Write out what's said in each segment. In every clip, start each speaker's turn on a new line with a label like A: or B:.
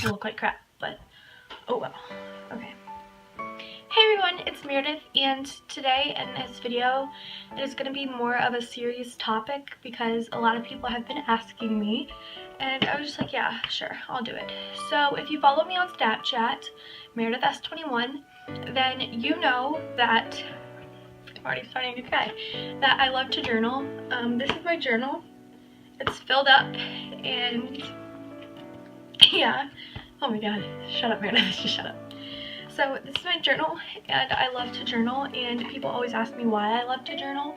A: to look like crap, but oh well. Okay. Hey everyone, it's Meredith, and today in this video it is going to be more of a serious topic because a lot of people have been asking me, and I was just like, yeah, sure, I'll do it. So if you follow me on Snapchat, Meredith S21, then you know that I'm already starting to cry, that I love to journal. This is my journal. It's filled up, and yeah. Oh my god, shut up, Meredith, just shut up. So this is my journal, and I love to journal, and people always ask me why I love to journal,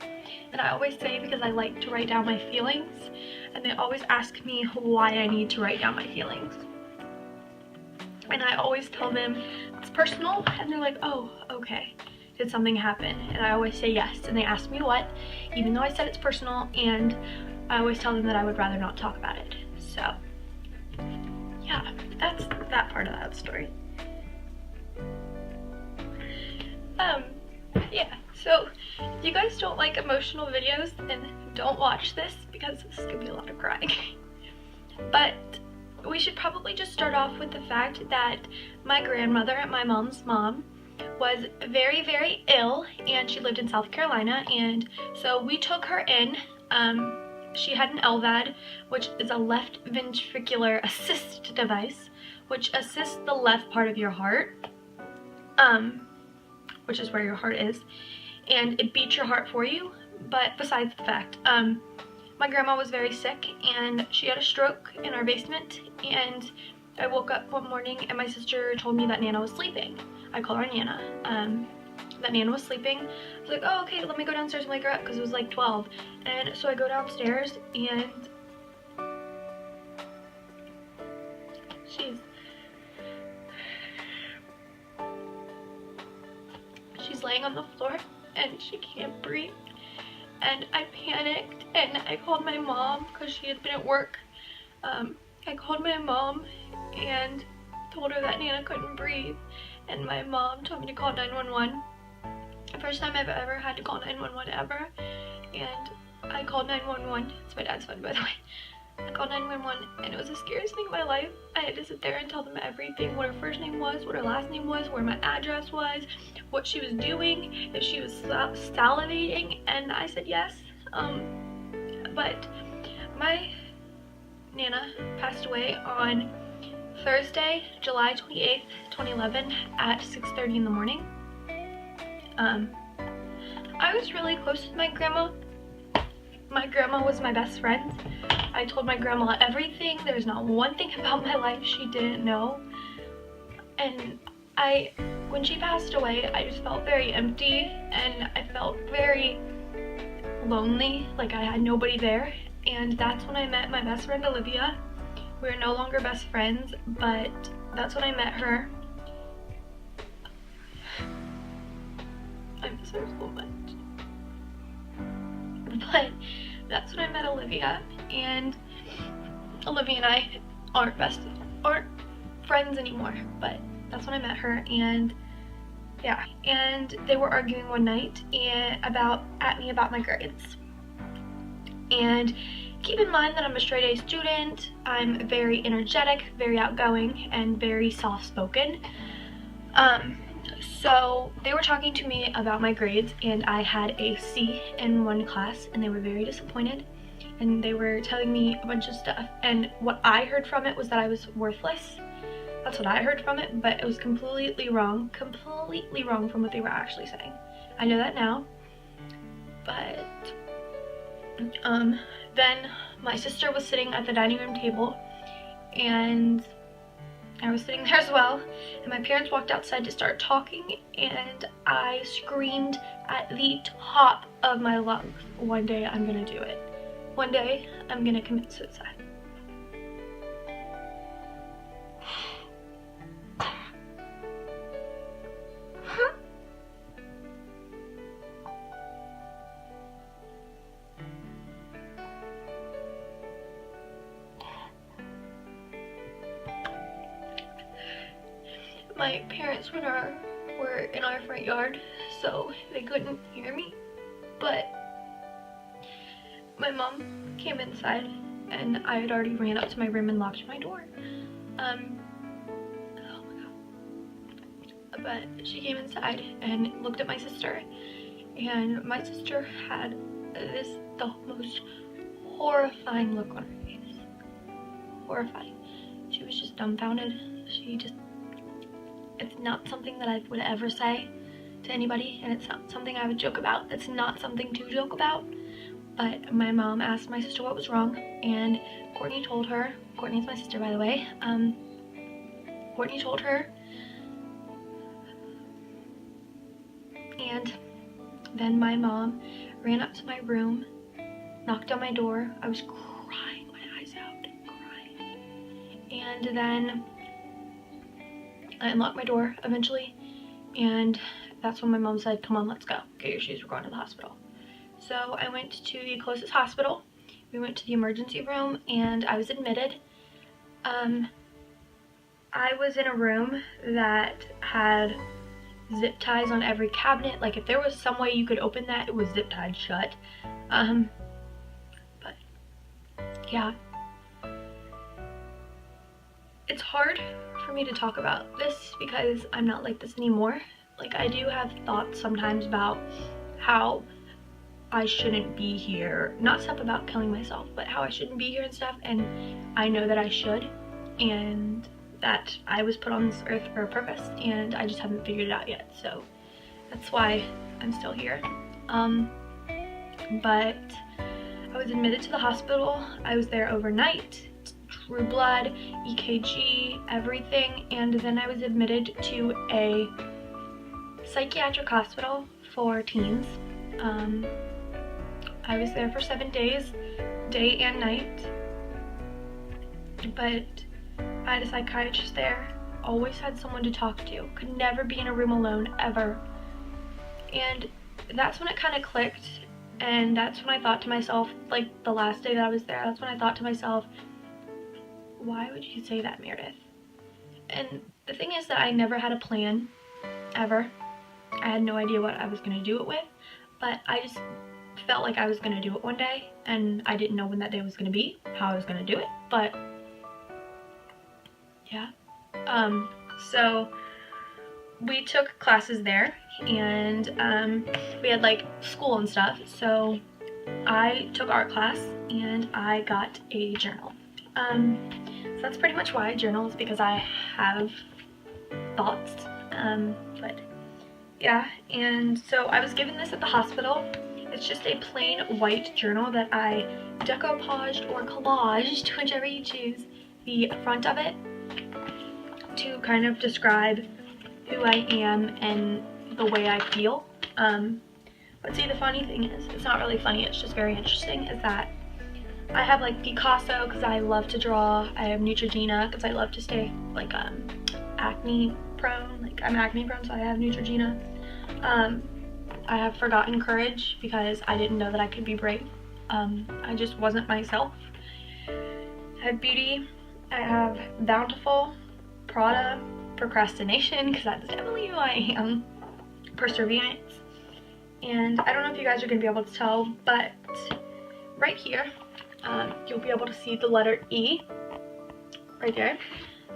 A: and I always say because I like to write down my feelings, and they always ask me why I need to write down my feelings. And I always tell them it's personal, and they're like, oh, okay. Did something happen? And I always say yes, and they ask me what, even though I said it's personal, and I always tell them that I would rather not talk about it. So yeah, that's that part of that story. Yeah, so if you guys don't like emotional videos, then don't watch this because this is gonna be a lot of crying. But we should probably just start off with the fact that my grandmother, my mom's mom, was very, very ill, and she lived in South Carolina, and so we took her in. She had an LVAD, which is a left ventricular assist device, which assists the left part of your heart, which is where your heart is, and it beats your heart for you. But besides the fact, my grandma was very sick, and she had a stroke in our basement, and I woke up one morning and my sister told me that Nana was sleeping. I call her Nana. That Nana was sleeping. I was like, oh, okay, let me go downstairs and wake her up, because it was like 12. And so I go downstairs, and she's laying on the floor, and she can't breathe. And I panicked, and I called my mom, because she had been at work. I called my mom and told her that Nana couldn't breathe, and my mom told me to call 911. The first time I've ever had to call 911 ever, and I called 911. It's my dad's phone, by the way. I called 911, and it was the scariest thing in my life. I had to sit there and tell them everything, what her first name was, what her last name was, where my address was, what she was doing, if she was salivating, and I said yes. But my Nana passed away on Thursday, July 28th, 2011 at 6:30 in the morning. I was really close with my grandma. My grandma was my best friend. I told my grandma everything. There's not one thing about my life she didn't know. And when she passed away, I just felt very empty, and I felt very lonely, like I had nobody there. And that's when I met my best friend Olivia. We're no longer best friends, but that's when I met her. I miss her so much. But that's when I met Olivia, and Olivia and I aren't friends anymore, but that's when I met her. And yeah, and they were arguing one night at me about my grades. And keep in mind that I'm a straight A student. I'm very energetic, very outgoing, and very soft-spoken. So they were talking to me about my grades, and I had a C in one class, and they were very disappointed, and they were telling me a bunch of stuff, and what I heard from it was that I was worthless. That's what I heard from it, but it was completely wrong from what they were actually saying. I know that now. But then my sister was sitting at the dining room table, and I was sitting there as well, and my parents walked outside to start talking, and I screamed at the top of my lungs, one day I'm gonna do it. One day I'm gonna commit suicide. My parents were in our front yard, so they couldn't hear me, but my mom came inside, and I had already ran up to my room and locked my door. but she came inside and looked at my sister, and my sister had the most horrifying look on her face. Horrifying. She was just dumbfounded. It's not something that I would ever say to anybody, and it's not something I would joke about. It's not something to joke about. But my mom asked my sister what was wrong, and Courtney told her. Courtney's my sister, by the way. Courtney told her, and then my mom ran up to my room, knocked on my door. I was crying my eyes out, crying. And then I unlocked my door eventually, and that's when my mom said, "Come on, let's go. Get your shoes, we're going to the hospital." So I went to the closest hospital. We went to the emergency room, and I was admitted. I was in a room that had zip ties on every cabinet. Like, if there was some way you could open that, it was zip tied shut. But yeah, it's hard for me to talk about this because I'm not like this anymore. Like, I do have thoughts sometimes about how I shouldn't be here. Not stuff about killing myself, but how I shouldn't be here and stuff. And I know that I should, and that I was put on this earth for a purpose, and I just haven't figured it out yet. So that's why I'm still here. But I was admitted to the hospital. I was there overnight, drew blood, EKG, everything, and then I was admitted to a psychiatric hospital for teens. I was there for 7 days, day and night, but I had a psychiatrist there, always had someone to talk to, could never be in a room alone, ever. And that's when it kind of clicked, and that's when I thought to myself, like the last day that I was there, that's when I thought to myself, why would you say that, Meredith? And the thing is that I never had a plan, ever. I had no idea what I was going to do it with, but I just felt like I was going to do it one day, and I didn't know when that day was going to be, how I was going to do it, but yeah. So we took classes there, and we had like school and stuff, so I took art class and I got a journal. So that's pretty much why I journal, is because I have thoughts, but yeah. And so I was given this at the hospital. It's just a plain white journal that I decoupaged or collaged, whichever you choose, the front of it to kind of describe who I am and the way I feel. But see, the funny thing is, it's not really funny, it's just very interesting, is that I have like Picasso because I love to draw. I have Neutrogena because I love to stay like acne prone. Like, I'm acne prone, so I have Neutrogena. I have Forgotten Courage because I didn't know that I could be brave. I just wasn't myself. I have Beauty. I have Bountiful, Prada, Procrastination because that's definitely who I am, Perseverance, and I don't know if you guys are going to be able to tell, but right here you'll be able to see the letter E right there,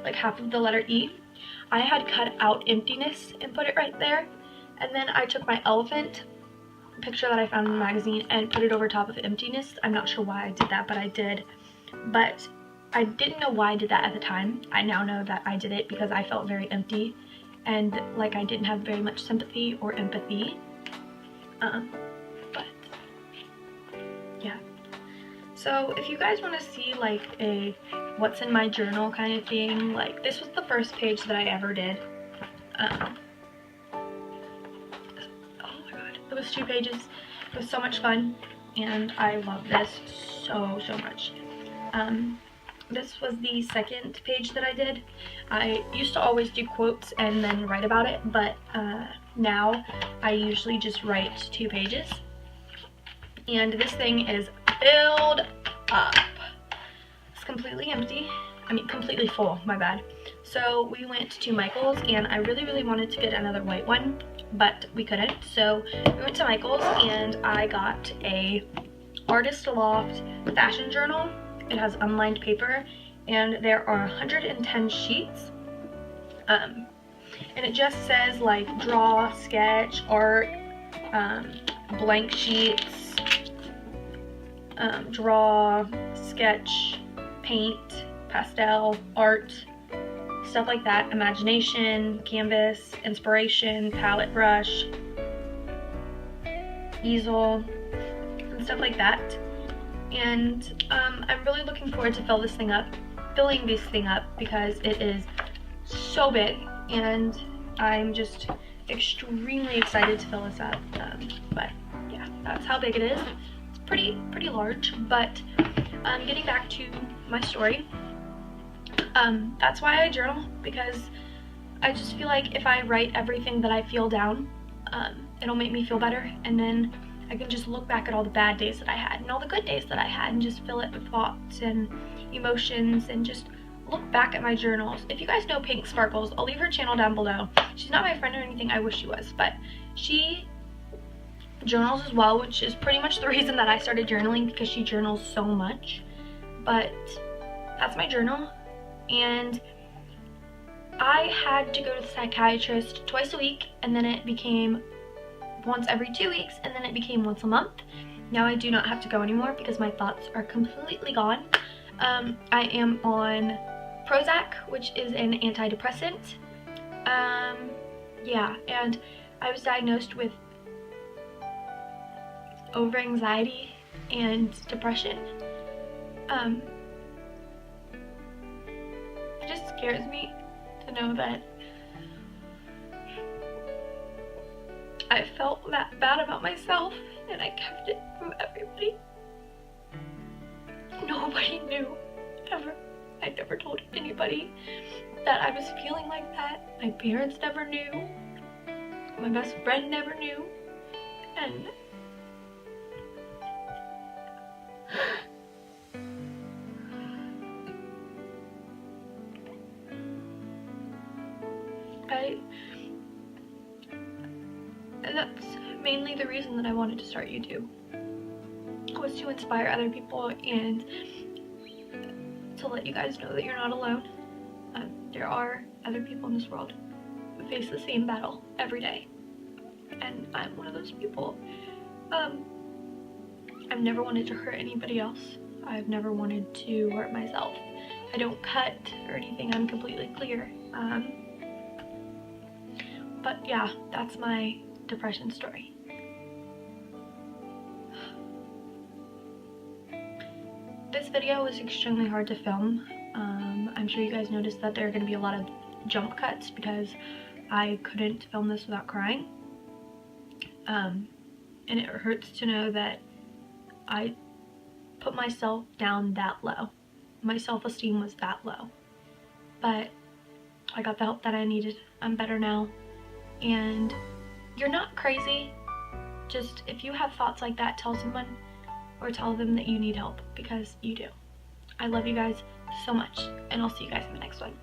A: like half of the letter E. I had cut out emptiness and put it right there, and then I took my elephant picture that I found in the magazine and put it over top of emptiness. I'm not sure why I did that, but I did. But I didn't know why I did that at the time. I now know that I did it because I felt very empty and like I didn't have very much sympathy or empathy. But yeah. So if you guys want to see like a what's in my journal kind of thing, like this was the first page that I ever did. Oh my god, it was 2 pages. It was so much fun, and I love this so much. This was the second page that I did. I used to always do quotes and then write about it, but now I usually just write 2 pages. And this thing is filled up. It's completely empty. I mean, completely full, my bad. So we went to Michael's, and I really wanted to get another white one, but we couldn't. So we went to Michael's, and I got a Artist Loft fashion journal. It has unlined paper, and there are 110 sheets. and it just says like draw, sketch, art, blank sheets, draw, sketch, paint, pastel, art, stuff like that, imagination, canvas, inspiration, palette brush, easel, and stuff like that. And I'm really looking forward to filling this thing up because it is so big, and I'm just extremely excited to fill this up. But yeah, that's how big it is. It's pretty large. But getting back to my story, that's why I journal, because I just feel like if I write everything that I feel down, it'll make me feel better, and then I can just look back at all the bad days that I had and all the good days that I had and just fill it with thoughts and emotions and just look back at my journals. If you guys know Pink Sparkles, I'll leave her channel down below. She's not my friend or anything, I wish she was, but she journals as well, which is pretty much the reason that I started journaling, because she journals so much. But that's my journal, and I had to go to the psychiatrist twice a week, and then it became once every 2 weeks, and then it became once a month. Now I do not have to go anymore because my thoughts are completely gone. I am on Prozac, which is an antidepressant. Yeah, and I was diagnosed with over anxiety and depression. It just scares me to know that I felt that bad about myself and I kept it from everybody. Nobody knew, ever. I never told anybody that I was feeling like that. My parents never knew. My best friend never knew. And that's mainly the reason that I wanted to start YouTube, was to inspire other people and to let you guys know that you're not alone. There are other people in this world who face the same battle every day, and I'm one of those people. I've never wanted to hurt anybody else. I've never wanted to hurt myself. I don't cut or anything, I'm completely clear. But yeah, that's my depression story. This video was extremely hard to film. I'm sure you guys noticed that there are going to be a lot of jump cuts because I couldn't film this without crying. And it hurts to know that I put myself down that low. My self-esteem was that low. But I got the help that I needed. I'm better now. And you're not crazy. Just if you have thoughts like that, tell someone, or tell them that you need help, because you do. I love you guys so much, and I'll see you guys in the next one.